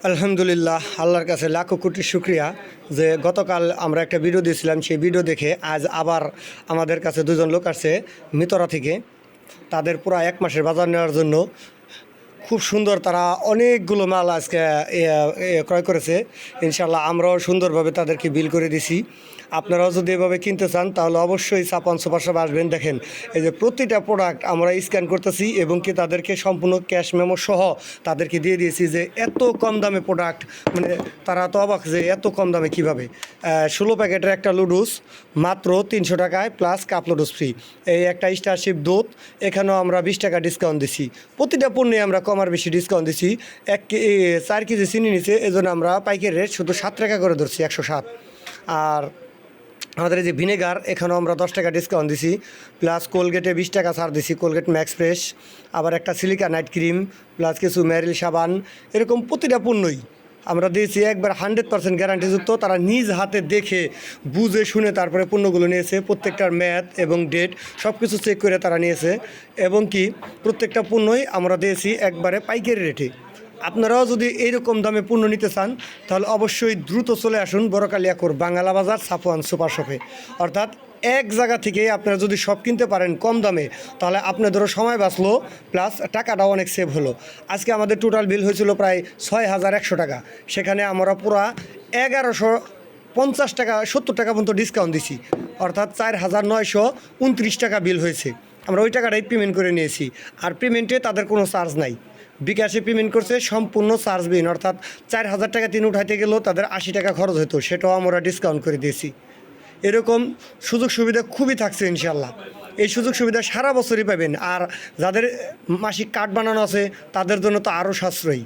আলহামদুলিল্লাহ, আল্লাহর কাছে লাখো কোটি শুক্রিয়া যে গতকাল আমরা একটা ভিডিও দিয়েছিলাম। সেই ভিডিও দেখে আজ আবার আমাদের কাছে দুজন লোক আসছে মিতরা থেকে। তাদের পুরো এক মাসের বাজার নেওয়ার জন্য খুব সুন্দর তারা অনেকগুলো মাল আজকে ক্রয় করেছে। ইনশাল্লাহ আমরাও সুন্দরভাবে তাদেরকে বিল করে দিছি। আপনারাও যদি এভাবে কিনতে চান তাহলে অবশ্যই সাপান সুপার শপে আসবেন। দেখেন এই যে প্রতিটা প্রোডাক্ট আমরা স্ক্যান করতেছি এবং কি তাদেরকে সম্পূর্ণ ক্যাশ মেমো সহ তাদেরকে দিয়ে দিয়েছি যে এত কম দামে প্রোডাক্ট, মানে তারা তো অবাক যে এত কম দামে কীভাবে। 16 প্যাকেটের একটা লুডুস মাত্র 300 টাকায় প্লাস কাপ লুডুস ফ্রি। এই একটা স্টারশিপ দুধ এখানেও আমরা 20 টাকা ডিসকাউন্ট দিছি। প্রতিটা পণ্যে আমরা কম আর বেশি ডিসকাউন্ট দিছি। 4 কেজি চিনি নিচে, এজন্য আমরা পাইকারি রেট শুধু 7 টাকা করে ধরছি, 107। আর আমাদের এই যে ভিনেগার এখানেও আমরা 10 টাকা ডিসকাউন্ট দিছি, প্লাস কোলগেটে 20 টাকা ছাড় দিছি, কোলগেট ম্যাক্স ফ্রেশ, আবার একটা সিলিকা নাইট ক্রিম, প্লাস কিছু ম্যারিল সাবান। এরকম প্রতিটা পণ্যই আমরা দিয়েছি একবার 100% গ্যারান্টিযুক্ত। তারা নিজ হাতে দেখে বুঝে শুনে তারপরে পণ্যগুলো নিয়েছে। প্রত্যেকটার ম্যাথ এবং ডেট সব কিছু চেক করে তারা নিয়েছে এবং কি প্রত্যেকটা পণ্যই আমরা দিয়েছি একবারে পাইকারি রেটে। আপনারাও যদি এইরকম দামে পণ্য নিতে চান তাহলে অবশ্যই দ্রুত চলে আসুন বড়কালিয়াকোর বাঙ্গালা বাজার সাফওয়ান সুপার শপে। অর্থাৎ এক জায়গা থেকে আপনারা যদি সব কিনতে পারেন কম দামে তাহলে আপনাদেরও সময় বাঁচলো, প্লাস টাকাটাও অনেক সেভ হলো। আজকে আমাদের টোটাল বিল হয়েছিল প্রায় 6100 টাকা। সেখানে আমরা পুরা 1150 টাকা 70 টাকা পর্যন্ত ডিসকাউন্ট দিছি, অর্থাৎ 4929 টাকা বিল হয়েছে। আমরা ওই টাকাটাই পেমেন্ট করে নিয়েছি। আর পেমেন্টে তাদের কোনো চার্জ নাই। বিকাশে পেমেন্ট করছে সম্পূর্ণ চার্জবিহীন, অর্থাৎ 4000 টাকা তিনি উঠাইতে গেলেও তাদের 80 টাকা খরচ হতো, সেটাও আমরা ডিসকাউন্ট করে দিয়েছি। এরকম সুযোগ সুবিধা খুবই থাকছে ইনশাল্লাহ। এই সুযোগ সুবিধা সারা বছরই পাবেন। আর যাদের মাসিক কার্ড বানানো আছে তাদের জন্য তো আরও সাশ্রয়ী।